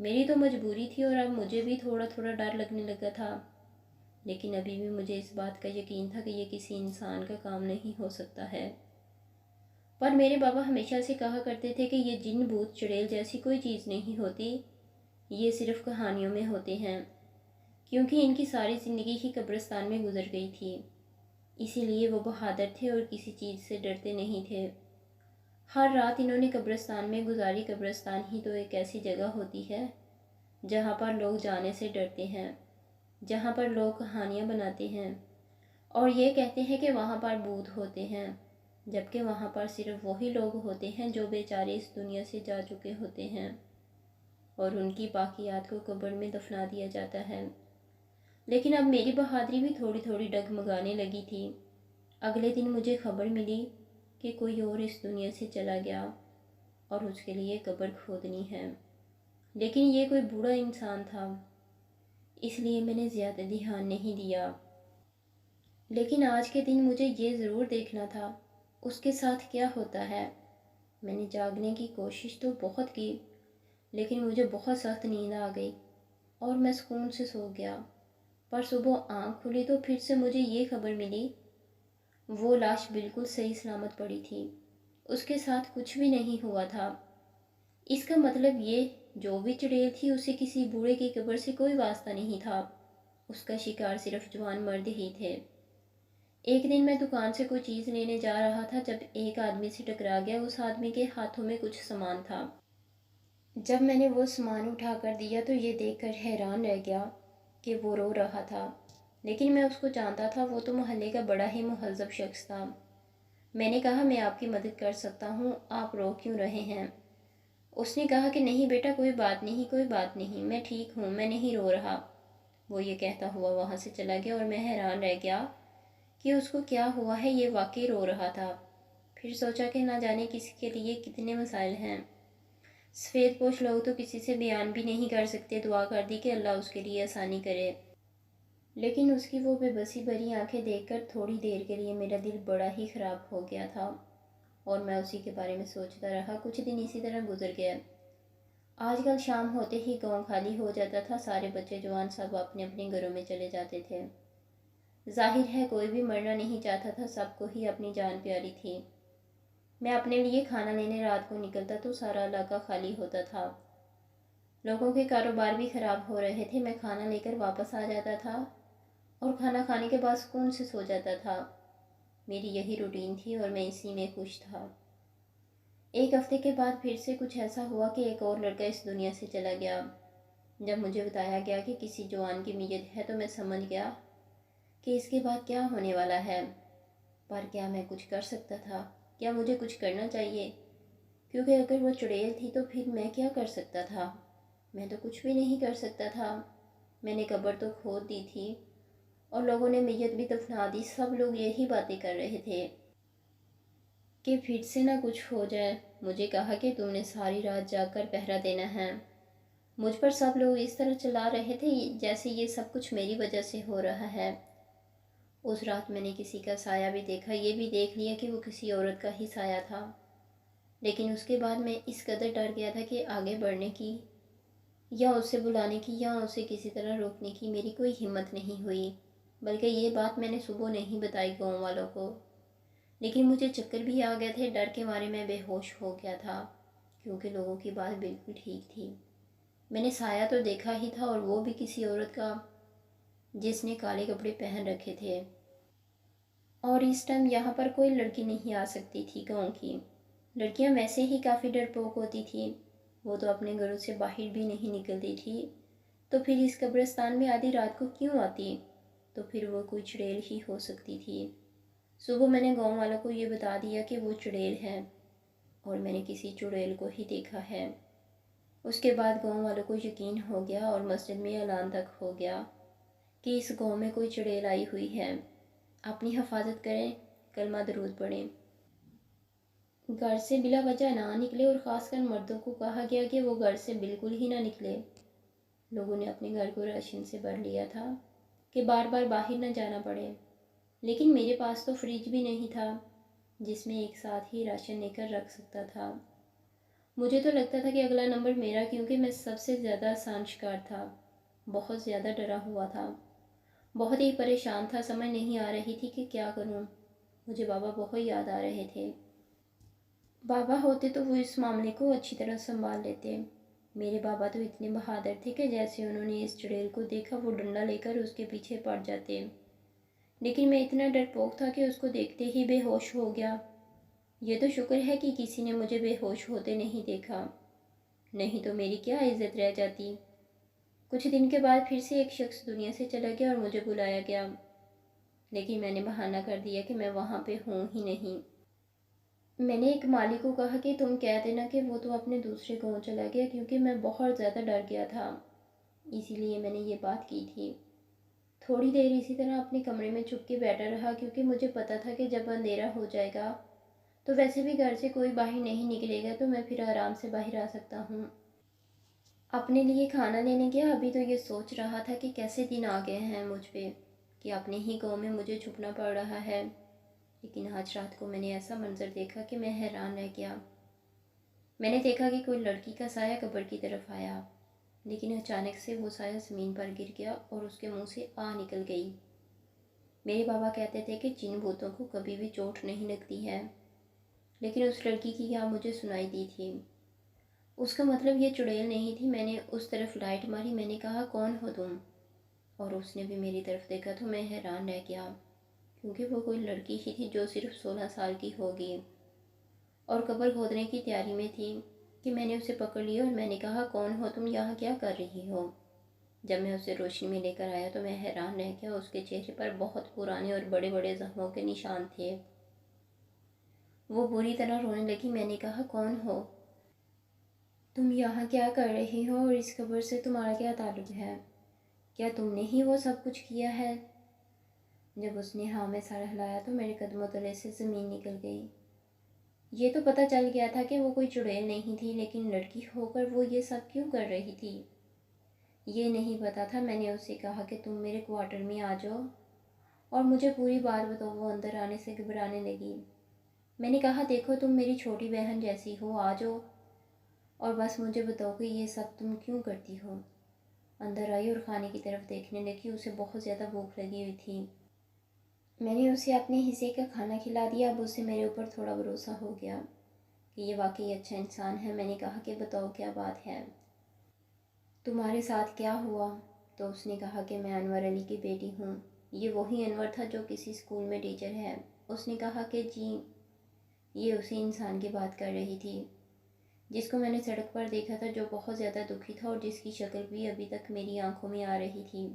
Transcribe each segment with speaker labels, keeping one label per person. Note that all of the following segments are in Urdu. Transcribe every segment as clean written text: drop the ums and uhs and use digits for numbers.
Speaker 1: میری تو مجبوری تھی اور اب مجھے بھی تھوڑا تھوڑا ڈر لگنے لگا تھا، لیکن ابھی بھی مجھے اس بات کا یقین تھا کہ یہ کسی انسان کا کام نہیں ہو سکتا ہے۔ پر میرے بابا ہمیشہ سے کہا کرتے تھے کہ یہ جن بھوت چڑیل جیسی کوئی چیز نہیں ہوتی، یہ صرف کہانیوں میں ہوتے ہیں، کیونکہ ان کی ساری زندگی ہی قبرستان میں گزر گئی تھی، اسی لیے وہ بہادر تھے اور کسی چیز سے ڈرتے نہیں تھے۔ ہر رات انہوں نے قبرستان میں گزاری۔ قبرستان ہی تو ایک ایسی جگہ ہوتی ہے جہاں پر لوگ جانے سے ڈرتے ہیں، جہاں پر لوگ کہانیاں بناتے ہیں اور یہ کہتے ہیں کہ وہاں پر بھوت ہوتے ہیں، جبکہ وہاں پر صرف وہی لوگ ہوتے ہیں جو بیچارے اس دنیا سے جا چکے ہوتے ہیں اور ان کی باقیات کو قبر میں دفنا دیا جاتا ہے۔ لیکن اب میری بہادری بھی تھوڑی تھوڑی ڈگمگانے لگی تھی۔ اگلے دن مجھے خبر ملی کہ کوئی اور اس دنیا سے چلا گیا اور اس کے لیے قبر کھودنی ہے، لیکن یہ کوئی بوڑھا انسان تھا، اس لیے میں نے زیادہ دھیان نہیں دیا۔ لیکن آج کے دن مجھے یہ ضرور دیکھنا تھا اس کے ساتھ کیا ہوتا ہے۔ میں نے جاگنے کی کوشش تو بہت کی، لیکن مجھے بہت سخت نیند آ گئی اور میں سکون سے سو گیا۔ پر صبح آنکھ کھلی تو پھر سے مجھے یہ خبر ملی، وہ لاش بالکل صحیح سلامت پڑی تھی، اس کے ساتھ کچھ بھی نہیں ہوا تھا۔ اس کا مطلب یہ جو بھی چڑیل تھی اسے کسی بوڑھے کی قبر سے کوئی واسطہ نہیں تھا، اس کا شکار صرف جوان مرد ہی تھے۔ ایک دن میں دکان سے کوئی چیز لینے جا رہا تھا جب ایک آدمی سے ٹکرا گیا۔ اس آدمی کے ہاتھوں میں کچھ سامان تھا۔ جب میں نے وہ سامان اٹھا کر دیا تو یہ دیکھ کر حیران رہ گیا کہ وہ رو رہا تھا، لیکن میں اس کو جانتا تھا، وہ تو محلے کا بڑا ہی مہذب شخص تھا۔ میں نے کہا میں آپ کی مدد کر سکتا ہوں، آپ رو کیوں رہے ہیں؟ اس نے کہا کہ نہیں بیٹا، کوئی بات نہیں، کوئی بات نہیں، میں ٹھیک ہوں، میں نہیں رو رہا۔ وہ یہ کہتا ہوا وہاں سے چلا گیا اور میں حیران رہ گیا کہ اس کو کیا ہوا ہے، یہ واقعی رو رہا تھا۔ پھر سوچا کہ نہ جانے کسی کے لیے کتنے مسائل ہیں، سفید پوش لوگ تو کسی سے بیان بھی نہیں کر سکتے۔ دعا کر دی کہ اللہ اس کے لیے آسانی کرے، لیکن اس کی وہ بے بسی بھری آنکھیں دیکھ کر تھوڑی دیر کے لیے میرا دل بڑا ہی خراب ہو گیا تھا اور میں اسی کے بارے میں سوچتا رہا۔ کچھ دن اسی طرح گزر گئے۔ آج کل شام ہوتے ہی گاؤں خالی ہو جاتا تھا، سارے بچے جوان سب اپنے اپنے گھروں میں چلے جاتے تھے۔ ظاہر ہے کوئی بھی مرنا نہیں چاہتا تھا، سب کو ہی اپنی جان پیاری تھی۔ میں اپنے لیے کھانا لینے رات کو نکلتا تو سارا علاقہ خالی ہوتا تھا، لوگوں کے کاروبار بھی خراب ہو رہے تھے۔ میں کھانا لے کر واپس آ جاتا تھا اور کھانا کھانے کے بعد سکون سے سو جاتا تھا۔ میری یہی روٹین تھی اور میں اسی میں خوش تھا۔ ایک ہفتے کے بعد پھر سے کچھ ایسا ہوا کہ ایک اور لڑکا اس دنیا سے چلا گیا۔ جب مجھے بتایا گیا کہ کسی جوان کی میت ہے تو میں سمجھ گیا کہ اس کے بعد کیا ہونے والا ہے۔ پر کیا میں کچھ کر سکتا تھا؟ کیا مجھے کچھ کرنا چاہیے؟ کیونکہ اگر وہ چڑیل تھی تو پھر میں کیا کر سکتا تھا؟ میں تو کچھ بھی نہیں کر سکتا تھا۔ میں نے قبر تو کھود دی تھی اور لوگوں نے میت بھی دفنا دی۔ سب لوگ یہی باتیں کر رہے تھے کہ پھر سے نہ کچھ ہو جائے۔ مجھے کہا کہ تم نے ساری رات جاگ کر پہرا دینا ہے۔ مجھ پر سب لوگ اس طرح چلا رہے تھے جیسے یہ سب کچھ میری وجہ سے ہو رہا ہے۔ اس رات میں نے کسی کا سایہ بھی دیکھا، یہ بھی دیکھ لیا کہ وہ کسی عورت کا ہی سایہ تھا، لیکن اس کے بعد میں اس قدر ڈر گیا تھا کہ آگے بڑھنے کی یا اسے بلانے کی یا اسے کسی طرح روکنے کی میری کوئی ہمت نہیں ہوئی۔ بلکہ یہ بات میں نے صبح نہیں بتائی گاؤں والوں کو، لیکن مجھے چکر بھی آ گئے تھے۔ ڈر کے مارے میں بے ہوش ہو گیا تھا، کیونکہ لوگوں کی بات بالکل ٹھیک تھی۔ میں نے سایہ تو دیکھا ہی تھا، اور وہ بھی کسی عورت کا جس نے کالے کپڑے پہن رکھے تھے، اور اس ٹائم یہاں پر کوئی لڑکی نہیں آ سکتی تھی۔ گاؤں کی لڑکیاں ویسے ہی کافی ڈرپوک ہوتی تھیں، وہ تو اپنے گھروں سے باہر بھی نہیں نکلتی تھی، تو پھر اس قبرستان میں آدھی رات کو کیوں آتی؟ تو پھر وہ کوئی چڑیل ہی ہو سکتی تھی۔ صبح میں نے گاؤں والوں کو یہ بتا دیا کہ وہ چڑیل ہے اور میں نے کسی چڑیل کو ہی دیکھا ہے۔ اس کے بعد گاؤں والوں کو یقین ہو گیا اور مسجد میں اعلان تک ہو گیا کہ اس گاؤں میں کوئی چڑیل آئی ہوئی ہے، اپنی حفاظت کریں، کلمہ درود پڑھیں، گھر سے بلا وجہ نہ نکلے، اور خاص کر مردوں کو کہا گیا کہ وہ گھر سے بالکل ہی نہ نکلے۔ لوگوں نے اپنے گھر کو راشن سے بھر لیا تھا کہ بار بار باہر نہ جانا پڑے، لیکن میرے پاس تو فریج بھی نہیں تھا جس میں ایک ساتھ ہی راشن لے کر رکھ سکتا تھا، مجھے تو لگتا تھا کہ اگلا نمبر میرا، کیونکہ میں سب سے زیادہ آسان شکار تھا۔ بہت زیادہ ڈرا ہوا تھا، بہت ہی پریشان تھا، سمجھ نہیں آ رہی تھی کہ کیا کروں۔ مجھے بابا بہت یاد آ رہے تھے۔ بابا ہوتے تو وہ اس معاملے کو اچھی طرح سنبھال لیتے۔ میرے بابا تو اتنے بہادر تھے کہ جیسے انہوں نے اس چڑیل کو دیکھا وہ ڈنڈا لے کر اس کے پیچھے پڑ جاتے، لیکن میں اتنا ڈرپوک تھا کہ اس کو دیکھتے ہی بے ہوش ہو گیا۔ یہ تو شکر ہے کہ کسی نے مجھے بے ہوش ہوتے نہیں دیکھا، نہیں تو میری کیا عزت رہ جاتی۔ کچھ دن کے بعد پھر سے ایک شخص دنیا سے چلا گیا اور مجھے بلایا گیا، لیکن میں نے بہانہ کر دیا کہ میں وہاں پہ ہوں ہی نہیں۔ میں نے ایک مالی کو کہا کہ تم کہہ دینا کہ وہ تو اپنے دوسرے گاؤں چلا گیا، کیونکہ میں بہت زیادہ ڈر گیا تھا، اسی لیے میں نے یہ بات کی تھی۔ تھوڑی دیر اسی طرح اپنے کمرے میں چھپ کے بیٹھا رہا، کیونکہ مجھے پتا تھا کہ جب اندھیرا ہو جائے گا تو ویسے بھی گھر سے کوئی باہر نہیں نکلے گا، تو میں پھر آرام سے باہر آ سکتا ہوں۔ اپنے لیے کھانا لینے گیا، ابھی تو یہ سوچ رہا تھا کہ کیسے دن آ گئے ہیں مجھ پہ کہ اپنے ہی گاؤں میں مجھے چھپنا پڑ رہا ہے، لیکن آج رات کو میں نے ایسا منظر دیکھا کہ میں حیران رہ گیا۔ میں نے دیکھا کہ کوئی لڑکی کا سایہ قبر کی طرف آیا، لیکن اچانک سے وہ سایہ زمین پر گر گیا اور اس کے منہ سے آہ نکل گئی۔ میرے بابا کہتے تھے کہ جن بھوتوں کو کبھی بھی چوٹ نہیں لگتی ہے، لیکن اس لڑکی کی آہ مجھے سنائی دی تھی۔ اس کا مطلب یہ چڑیل نہیں تھی۔ میں نے اس طرف لائٹ ماری، میں نے کہا کون ہو تم؟ اور اس نے بھی میری طرف دیکھا تو میں حیران رہ گیا، کیونکہ وہ کوئی لڑکی ہی تھی جو صرف 16 سال کی ہوگی اور قبر کھودنے کی تیاری میں تھی کہ میں نے اسے پکڑ لیا اور میں نے کہا کون ہو تم، یہاں کیا کر رہی ہو؟ جب میں اسے روشنی میں لے کر آیا تو میں حیران رہ گیا، اس کے چہرے پر بہت پرانے اور بڑے بڑے زخموں کے نشان تھے۔ وہ بری طرح رونے لگی۔ میں نے کہا کون ہو تم، یہاں کیا کر رہی ہو اور اس قبر سے تمہارا کیا تعلق ہے؟ کیا تم نے ہی وہ سب کچھ کیا ہے؟ جب اس نے ہاں میں سر ہلایا تو میرے قدموں تلے سے زمین نکل گئی۔ یہ تو پتہ چل گیا تھا کہ وہ کوئی چڑیل نہیں تھی، لیکن لڑکی ہو کر وہ یہ سب کیوں کر رہی تھی یہ نہیں پتا تھا۔ میں نے اس سے کہا کہ تم میرے کوارٹر میں آ جاؤ اور مجھے پوری بات بتاؤ۔ وہ اندر آنے سے گھبرانے لگی۔ میں نے کہا دیکھو تم میری چھوٹی بہن جیسی ہو، آ جاؤ اور بس مجھے بتاؤ کہ یہ سب تم کیوں کرتی ہو۔ اندر آئی اور کھانے کی طرف دیکھنے لگی، اسے بہت زیادہ بھوک لگی ہوئی تھی۔ میں نے اسے اپنے حصے کا کھانا کھلا دیا۔ اب اسے میرے اوپر تھوڑا بھروسہ ہو گیا کہ یہ واقعی اچھا انسان ہے۔ میں نے کہا کہ بتاؤ کیا بات ہے، تمہارے ساتھ کیا ہوا؟ تو اس نے کہا کہ میں انور علی کی بیٹی ہوں۔ یہ وہی انور تھا جو کسی اسکول میں ٹیچر ہے۔ اس نے کہا کہ جی، یہ اسی انسان کی بات کر رہی تھی جس کو میں نے سڑک پر دیکھا تھا، جو بہت زیادہ دکھی تھا اور جس کی شکل بھی ابھی تک میری آنکھوں میں آ رہی تھی۔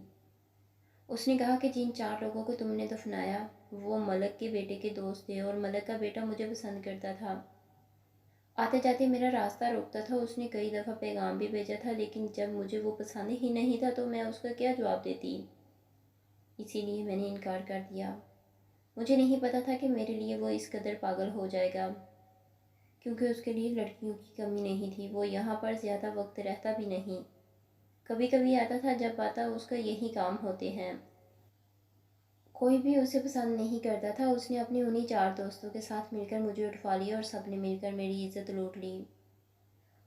Speaker 1: اس نے کہا کہ جن 4 لوگوں کو تم نے دفنایا وہ ملک کے بیٹے کے دوست تھے، اور ملک کا بیٹا مجھے پسند کرتا تھا، آتے جاتے میرا راستہ روکتا تھا۔ اس نے کئی دفعہ پیغام بھی بھیجا تھا، لیکن جب مجھے وہ پسند ہی نہیں تھا تو میں اس کا کیا جواب دیتی، اسی لیے میں نے انکار کر دیا۔ مجھے نہیں پتا تھا کہ میرے لیے وہ اس قدر پاگل ہو جائے گا، کیونکہ اس کے لیے لڑکیوں کی کمی نہیں تھی۔ وہ یہاں پر زیادہ وقت رہتا بھی نہیں، کبھی کبھی آتا تھا، جب آتا اس کا یہی کام ہوتے ہیں۔ کوئی بھی اسے پسند نہیں کرتا تھا۔ اس نے اپنے انہی 4 دوستوں کے ساتھ مل کر مجھے اٹھوا لیا اور سب نے مل کر میری عزت لوٹ لی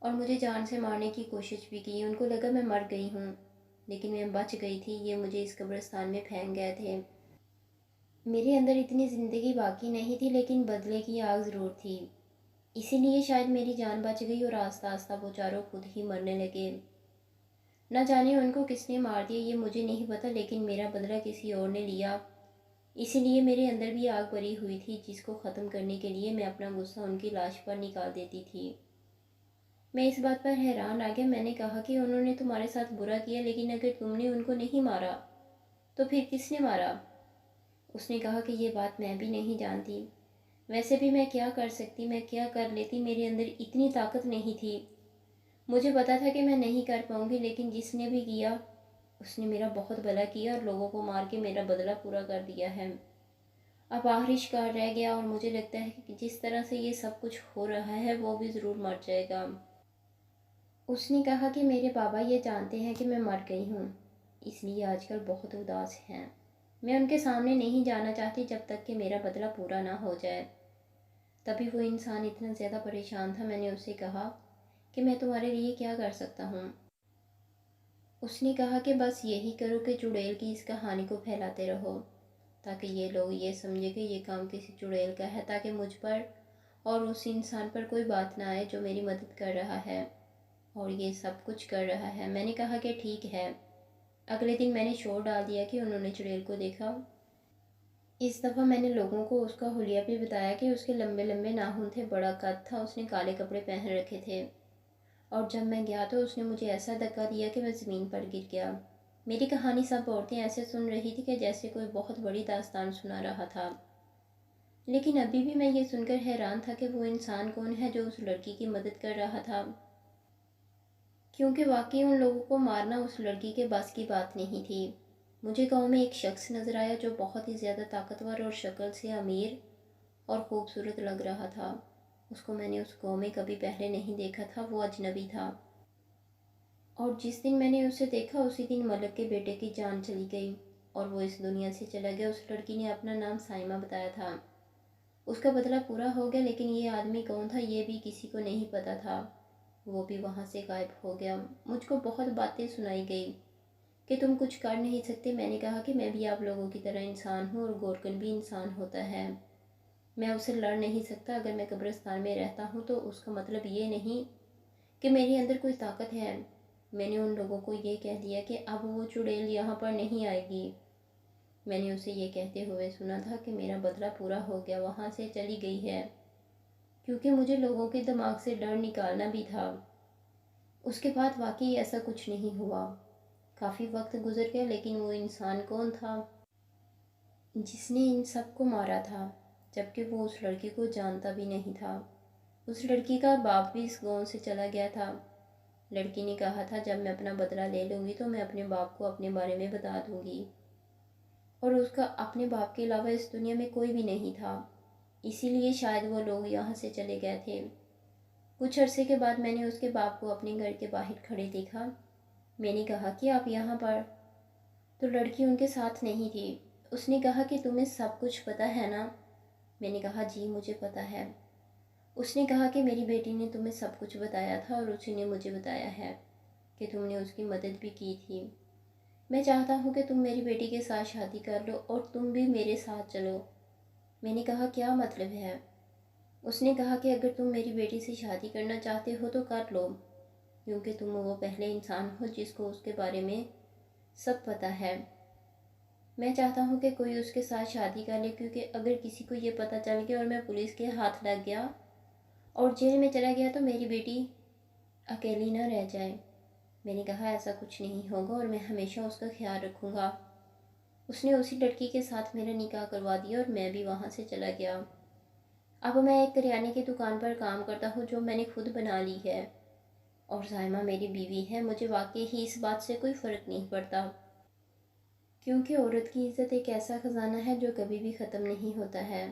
Speaker 1: اور مجھے جان سے مارنے کی کوشش بھی کی۔ ان کو لگا میں مر گئی ہوں، لیکن میں بچ گئی تھی۔ یہ مجھے اس قبرستان میں پھینک گئے تھے۔ میرے اندر اتنی زندگی باقی نہیں تھی، لیکن بدلے کی آگ ضرور تھی، اسی لیے شاید میری جان بچ گئی اور آہستہ آہستہ وہ چاروں خود ہی مرنے لگے۔ نہ جانے ان کو کس نے مار دیا، یہ مجھے نہیں پتا، لیکن میرا بدلہ کسی اور نے لیا، اسی لیے میرے اندر بھی آگ بھری ہوئی تھی، جس کو ختم کرنے کے لیے میں اپنا غصہ ان کی لاش پر نکال دیتی تھی۔ میں اس بات پر حیران آ گیا۔ میں نے کہا کہ انہوں نے تمہارے ساتھ برا کیا، لیکن اگر تم نے ان کو نہیں مارا تو پھر کس نے مارا؟ اس نے کہا کہ یہ بات میں بھی نہیں جانتی، ویسے بھی میں کیا کر سکتی، میں کیا کر لیتی، میرے اندر اتنی طاقت نہیں تھی۔ مجھے پتا تھا کہ میں نہیں کر پاؤں گی، لیکن جس نے بھی کیا اس نے میرا بہت بھلا کیا اور لوگوں کو مار کے میرا بدلہ پورا کر دیا ہے۔ اب آخری شکار رہ گیا اور مجھے لگتا ہے کہ جس طرح سے یہ سب کچھ ہو رہا ہے وہ بھی ضرور مر جائے گا۔ اس نے کہا کہ میرے بابا یہ جانتے ہیں کہ میں مر گئی ہوں، اس لیے آج کل بہت اداس ہیں۔ میں ان کے سامنے نہیں جانا چاہتی جب تک کہ میرا بدلہ پورا نہ ہو جائے۔ تبھی وہ انسان اتنا زیادہ پریشان تھا۔ میں نے اسے کہا کہ میں تمہارے لیے کیا کر سکتا ہوں۔ اس نے کہا کہ بس یہی کرو کہ چڑیل کی اس کہانی کو پھیلاتے رہو تاکہ یہ لوگ یہ سمجھے کہ یہ کام کسی چڑیل کا ہے، تاکہ مجھ پر اور اس انسان پر کوئی بات نہ آئے جو میری مدد کر رہا ہے اور یہ سب کچھ کر رہا ہے۔ میں نے کہا کہ ٹھیک ہے۔ اگلے دن میں نے شور ڈال دیا کہ انہوں نے چڑیل کو دیکھا۔ اس دفعہ میں نے لوگوں کو اس کا حلیہ بھی بتایا کہ اس کے لمبے لمبے ناخن تھے، بڑا قد تھا، اس نے کالے کپڑے پہن رکھے تھے، اور جب میں گیا تو اس نے مجھے ایسا دھکا دیا کہ میں زمین پر گر گیا۔ میری کہانی سب عورتیں ایسے سن رہی تھی کہ جیسے کوئی بہت بڑی داستان سنا رہا تھا، لیکن ابھی بھی میں یہ سن کر حیران تھا کہ وہ انسان کون ہے جو اس لڑکی کی مدد کر رہا تھا، کیونکہ واقعی ان لوگوں کو مارنا اس لڑکی کے بس کی بات نہیں تھی۔ مجھے گاؤں میں ایک شخص نظر آیا جو بہت ہی زیادہ طاقتور اور شکل سے امیر اور خوبصورت لگ رہا تھا۔ اس کو میں نے اس گاؤں میں کبھی پہلے نہیں دیکھا تھا، وہ اجنبی تھا، اور جس دن میں نے اسے دیکھا اسی دن ملک کے بیٹے کی جان چلی گئی اور وہ اس دنیا سے چلا گیا۔ اس لڑکی نے اپنا نام سائمہ بتایا تھا۔ اس کا بدلہ پورا ہو گیا، لیکن یہ آدمی کون تھا یہ بھی کسی کو نہیں پتا تھا۔ وہ بھی وہاں سے غائب ہو گیا۔ مجھ کو بہت باتیں سنائی گئی کہ تم کچھ کر نہیں سکتے۔ میں نے کہا کہ میں بھی آپ لوگوں کی طرح انسان ہوں اور گورکن بھی انسان ہوتا ہے، میں اسے لڑ نہیں سکتا۔ اگر میں قبرستان میں رہتا ہوں تو اس کا مطلب یہ نہیں کہ میرے اندر کوئی طاقت ہے۔ میں نے ان لوگوں کو یہ کہہ دیا کہ اب وہ چڑیل یہاں پر نہیں آئے گی۔ میں نے اسے یہ کہتے ہوئے سنا تھا کہ میرا بدلہ پورا ہو گیا، وہاں سے چلی گئی ہے، کیونکہ مجھے لوگوں کے دماغ سے ڈر نکالنا بھی تھا۔ اس کے بعد واقعی ایسا کچھ نہیں ہوا۔ کافی وقت گزر گیا، لیکن وہ انسان کون تھا جس نے ان سب کو مارا تھا، جبکہ وہ اس لڑکی کو جانتا بھی نہیں تھا۔ اس لڑکی کا باپ بھی اس گاؤں سے چلا گیا تھا۔ لڑکی نے کہا تھا جب میں اپنا بدلہ لے لوں گی تو میں اپنے باپ کو اپنے بارے میں بتا دوں گی، اور اس کا اپنے باپ کے علاوہ اس دنیا میں کوئی بھی نہیں تھا، اسی لیے شاید وہ لوگ یہاں سے چلے گئے تھے۔ کچھ عرصے کے بعد میں نے اس کے باپ کو اپنے گھر کے باہر کھڑے دیکھا۔ میں نے کہا کہ آپ یہاں پر، تو لڑکی ان کے ساتھ نہیں تھی۔ اس نے کہا کہ تمہیں سب کچھ پتہ ہے نا؟ میں نے کہا جی مجھے پتہ ہے۔ اس نے کہا کہ میری بیٹی نے تمہیں سب کچھ بتایا تھا اور اسی نے مجھے بتایا ہے کہ تم نے اس کی مدد بھی کی تھی۔ میں چاہتا ہوں کہ تم میری بیٹی کے ساتھ شادی کر لو اور تم بھی میرے ساتھ چلو۔ میں نے کہا کیا مطلب ہے؟ اس نے کہا کہ اگر تم میری بیٹی سے شادی کرنا چاہتے ہو تو کر لو، کیونکہ تم وہ پہلے انسان ہو جس کو اس کے بارے میں سب پتہ ہے۔ میں چاہتا ہوں کہ کوئی اس کے ساتھ شادی کر لے، کیونکہ اگر کسی کو یہ پتہ چل گیا اور میں پولیس کے ہاتھ لگ گیا اور جیل میں چلا گیا تو میری بیٹی اکیلی نہ رہ جائے۔ میں نے کہا ایسا کچھ نہیں ہوگا اور میں ہمیشہ اس کا خیال رکھوں گا۔ اس نے اسی لڑکی کے ساتھ میرا نکاح کروا دیا اور میں بھی وہاں سے چلا گیا۔ اب میں ایک کریانے کی دکان پر کام کرتا ہوں جو میں نے خود بنا لی ہے، اور سائمہ میری بیوی ہے۔ مجھے واقعی ہی اس بات سے کوئی فرق نہیں پڑتا، کیونکہ عورت کی عزت ایک ایسا خزانہ ہے جو کبھی بھی ختم نہیں ہوتا ہے۔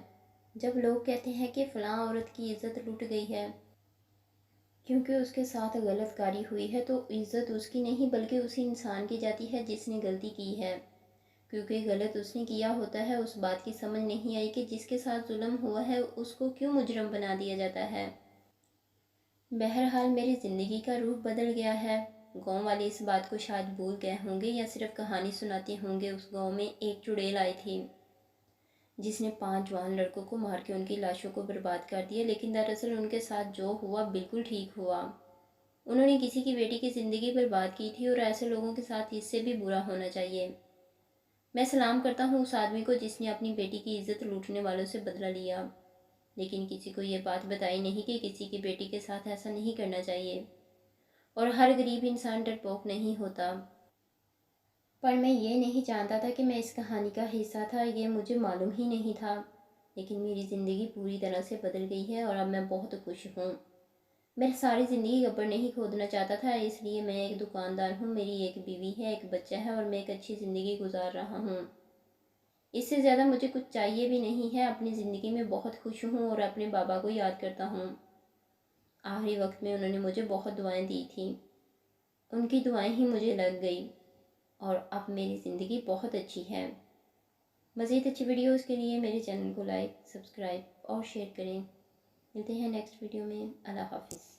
Speaker 1: جب لوگ کہتے ہیں کہ فلاں عورت کی عزت لٹ گئی ہے کیونکہ اس کے ساتھ غلط کاری ہوئی ہے، تو عزت اس کی نہیں بلکہ اسی انسان کی جاتی ہے جس نے غلطی کی ہے، کیونکہ غلط اس نے کیا ہوتا ہے۔ اس بات کی سمجھ نہیں آئی کہ جس کے ساتھ ظلم ہوا ہے اس کو کیوں مجرم بنا دیا جاتا ہے۔ بہرحال میری زندگی کا رخ بدل گیا ہے۔ گاؤں والے اس بات کو شاید بھول گئے ہوں گے یا صرف کہانی سناتے ہوں گے۔ اس گاؤں میں ایک چڑیل آئی تھی جس نے 5 جوان لڑکوں کو مار کے ان کی لاشوں کو برباد کر دیا، لیکن دراصل ان کے ساتھ جو ہوا بالکل ٹھیک ہوا۔ انہوں نے کسی کی بیٹی کی زندگی برباد کی تھی، اور ایسے لوگوں کے ساتھ اس سے بھی برا ہونا چاہیے۔ میں سلام کرتا ہوں اس آدمی کو جس نے اپنی بیٹی کی عزت لوٹنے والوں سے بدلہ لیا، لیکن کسی کو یہ بات بتائی نہیں کہ کسی کی بیٹی کے ساتھ ایسا نہیں کرنا چاہیے، اور ہر غریب انسان ڈرپوک نہیں ہوتا۔ پر میں یہ نہیں جانتا تھا کہ میں اس کہانی کا حصہ تھا، یہ مجھے معلوم ہی نہیں تھا، لیکن میری زندگی پوری طرح سے بدل گئی ہے اور اب میں بہت خوش ہوں۔ میں ساری زندگی قبر نہیں کھودنا چاہتا تھا، اس لیے میں ایک دکاندار ہوں، میری ایک بیوی ہے، ایک بچہ ہے، اور میں ایک اچھی زندگی گزار رہا ہوں۔ اس سے زیادہ مجھے کچھ چاہیے بھی نہیں ہے۔ اپنی زندگی میں بہت خوش ہوں اور اپنے بابا کو یاد کرتا ہوں۔ آخری وقت میں انہوں نے مجھے بہت دعائیں دی تھیں، ان کی دعائیں ہی مجھے لگ گئی، اور اب میری زندگی بہت اچھی ہے۔ مزید اچھی ویڈیوز کے لیے میرے چینل کو لائک، سبسکرائب اور شیئر کریں۔ ملتے ہیں نیکسٹ ویڈیو میں۔ اللہ حافظ۔